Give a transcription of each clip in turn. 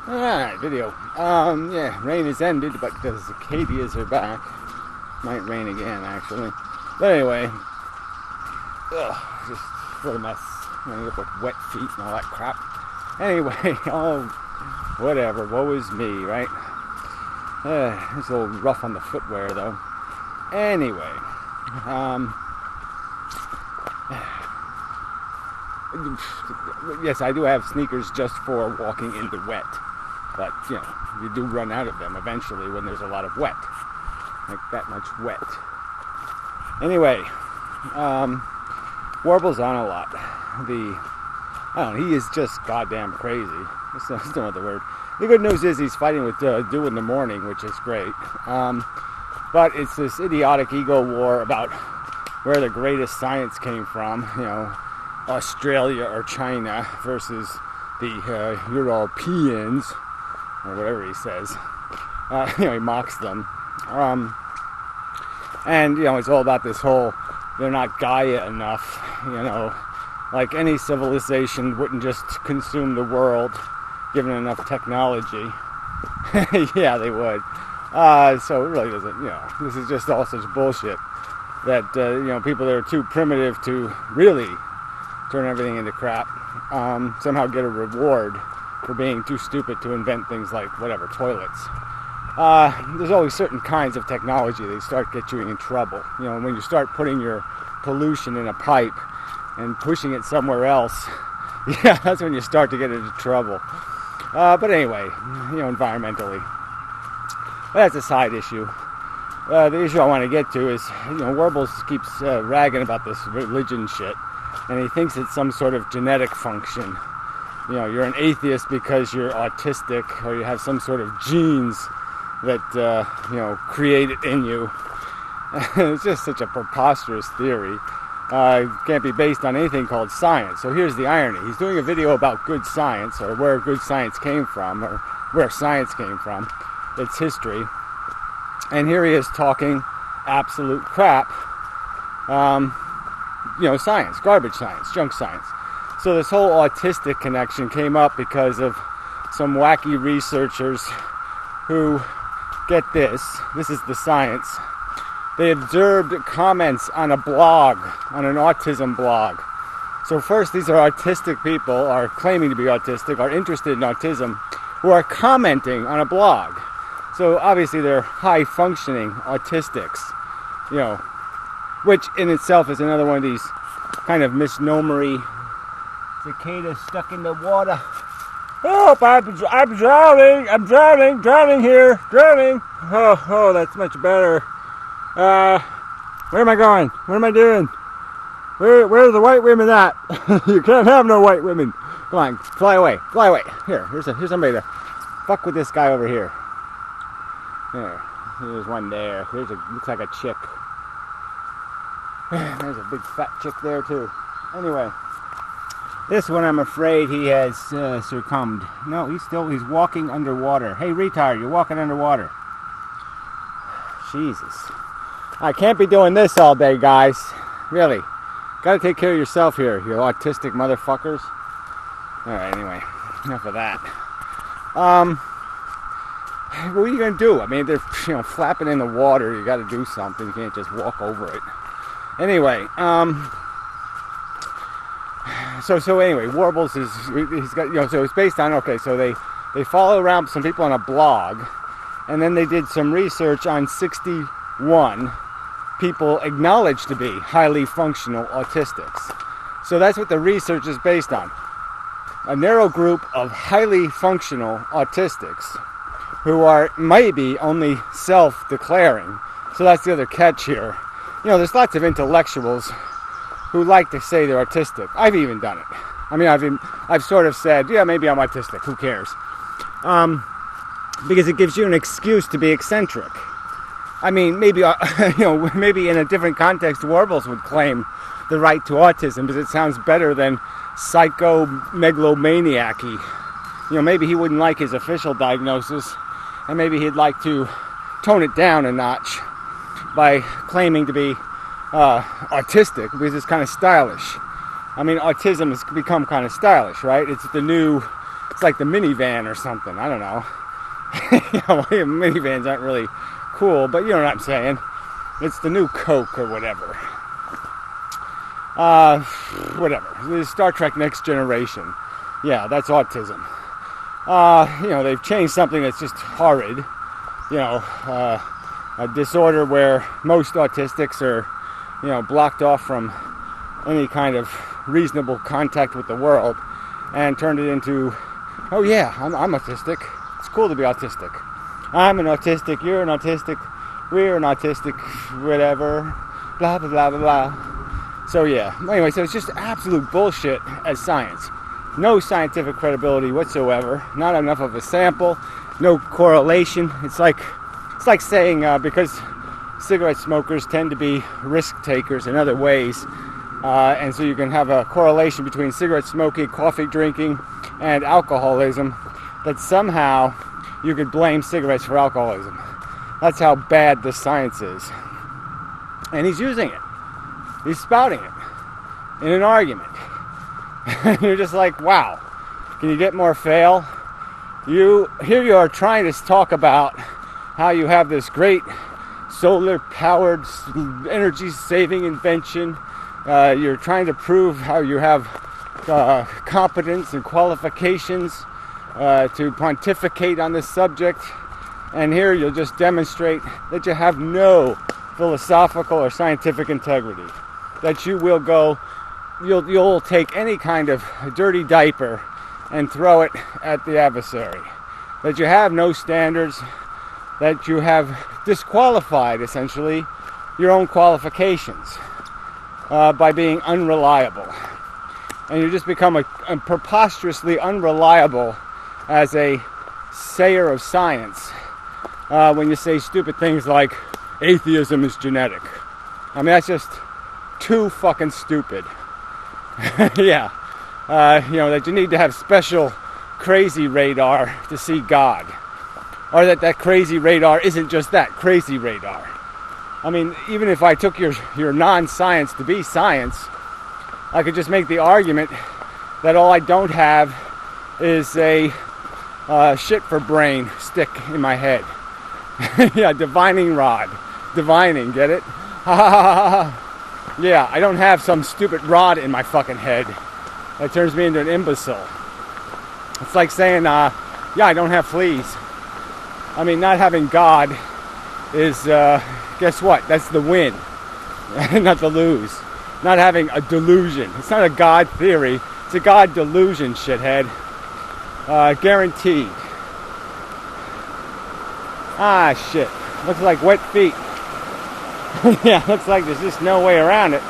Alright, video. Yeah, rain has ended, but the cicadas are back. Might rain again, actually. But anyway, just what a mess. I end up with wet feet and all that crap. Anyway, oh, whatever. Woe is me, right? It's a little rough on the footwear, though. Anyway, yes, I do have sneakers just for walking in the wet. But, you know, you do run out of them eventually when there's a lot of wet. Like that much wet. Anyway, WarblesOnALot. I don't know, he is just goddamn crazy. That's no other word. The good news is he's fighting with Dew in the morning, which is great. But it's this idiotic ego war about where the greatest science came from. You know, Australia or China versus the Europeans, or whatever he says. You know, he mocks them. And, you know, it's all about this whole, they're not Gaia enough, you know. Like any civilization wouldn't just consume the world given enough technology. Yeah, they would. So it really doesn't, you know, this is just all such bullshit that, you know, people that are too primitive to really turn everything into crap somehow get a reward for being too stupid to invent things like, whatever, toilets. There's always certain kinds of technology that start get you in trouble. You know, when you start putting your pollution in a pipe and pushing it somewhere else, yeah, that's when you start to get into trouble. But anyway, you know, environmentally. That's a side issue. The issue I want to get to is, you know, Warbles keeps ragging about this religion shit, and he thinks it's some sort of genetic function. You know, you're an atheist because you're autistic, or you have some sort of genes that, you know, create it in you. It's just such a preposterous theory. It can't be based on anything called science. So here's the irony. He's doing a video about good science, or where good science came from, or where science came from. Its history. And here he is talking absolute crap. You know, science, garbage science, junk science. So this whole autistic connection came up because of some wacky researchers who, get this is the science, they observed comments on a blog, on an autism blog. So first, these are autistic people, are claiming to be autistic, are interested in autism, who are commenting on a blog. So obviously they're high-functioning autistics, you know, which in itself is another one of these kind of misnomery cicadas stuck in the water. Help! I'm drowning here, drowning. Oh, that's much better. Where am I going? What am I doing? Where are the white women at? You can't have no white women. Come on, fly away. Here's somebody to fuck with this guy over here. There's one there. Looks like a chick. There's a big fat chick there too. Anyway, this one I'm afraid he has succumbed. No, he's walking underwater. Hey, retard, you're walking underwater. Jesus. I can't be doing this all day, guys. Really. Gotta take care of yourself here, you autistic motherfuckers. Alright, anyway. Enough of that. What are you gonna do? I mean, they're, you know, flapping in the water. You gotta do something. You can't just walk over it. Anyway, so anyway, Warbles he's got, you know, so it's based on, okay, so they follow around some people on a blog, and then they did some research on 61 people acknowledged to be highly functional autistics. So that's what the research is based on. A narrow group of highly functional autistics who are maybe only self-declaring. So that's the other catch here. You know, there's lots of intellectuals who like to say they're autistic. I've even done it. I mean, I've sort of said, yeah, maybe I'm autistic. Who cares? Because it gives you an excuse to be eccentric. I mean, maybe you know, maybe in a different context, Warbles would claim the right to autism because it sounds better than psycho-megalomaniac-y. You know, maybe he wouldn't like his official diagnosis, and maybe he'd like to tone it down a notch by claiming to be autistic because it's kind of stylish. I mean, autism has become kind of stylish, right? It's the new It's like the minivan or something. I don't know. Minivans aren't really cool, but you know what I'm saying. It's the new Coke or whatever. Whatever. The Star Trek Next Generation. Yeah, that's autism. They've changed something that's just horrid. A disorder where most autistics are, blocked off from any kind of reasonable contact with the world, and turned it into, oh yeah, I'm autistic. It's cool to be autistic. I'm an autistic, you're an autistic, we're an autistic, whatever, blah, blah, blah, blah, blah. So yeah, anyway, so it's just absolute bullshit as science. No scientific credibility whatsoever, not enough of a sample, no correlation. It's like saying because cigarette smokers tend to be risk takers in other ways, and so you can have a correlation between cigarette smoking, coffee drinking, and alcoholism, that somehow you could blame cigarettes for alcoholism. That's how bad this science is. And he's using it. He's spouting it in an argument. You're just like, wow, can you get more fail? Here you are trying to talk about how you have this great solar-powered energy-saving invention. You're trying to prove how you have competence and qualifications to pontificate on this subject. And here you'll just demonstrate that you have no philosophical or scientific integrity. That you will go, you'll take any kind of dirty diaper and throw it at the adversary. That you have no standards. That you have disqualified, essentially, your own qualifications by being unreliable. And you just become a preposterously unreliable as a sayer of science when you say stupid things like atheism is genetic. I mean, that's just too fucking stupid. Yeah. That you need to have special crazy radar to see God. Or that crazy radar isn't just that crazy radar. I mean, even if I took your non-science to be science, I could just make the argument that all I don't have is a shit for brain stick in my head. Yeah, divining rod. Divining, get it? Yeah, I don't have some stupid rod in my fucking head that turns me into an imbecile. It's like saying, yeah, I don't have fleas. I mean, not having God is, guess what? That's the win, not the lose. Not having a delusion. It's not a God theory. It's a God delusion, shithead. Guaranteed. Ah, shit. Looks like wet feet. Yeah, looks like there's just no way around it.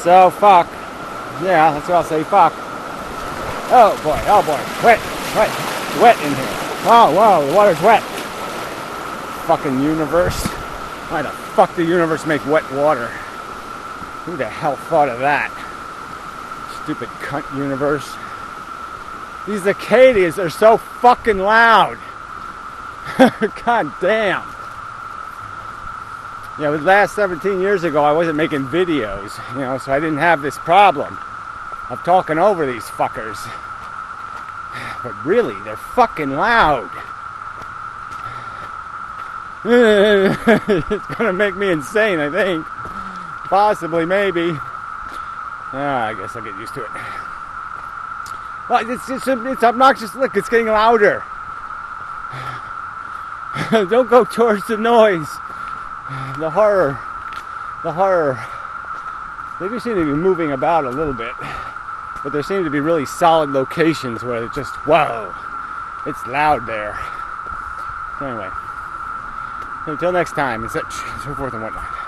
So, fuck. Yeah, that's what I'll say, fuck. Oh, boy. Wet in here. Whoa, the water's wet. Fucking universe. Why the fuck the universe make wet water? Who the hell thought of that? Stupid cunt universe. These cicadas are so fucking loud. God damn. Yeah, the last 17 years ago I wasn't making videos, so I didn't have this problem of talking over these fuckers. But really, they're fucking loud. It's gonna make me insane, I think. Possibly, maybe. I guess I'll get used to it. Well, it's obnoxious. Look, it's getting louder. Don't go towards the noise. The horror. They do seem to be moving about a little bit. But there seem to be really solid locations where it's just, whoa, it's loud there. Anyway, until next time, and so forth and whatnot.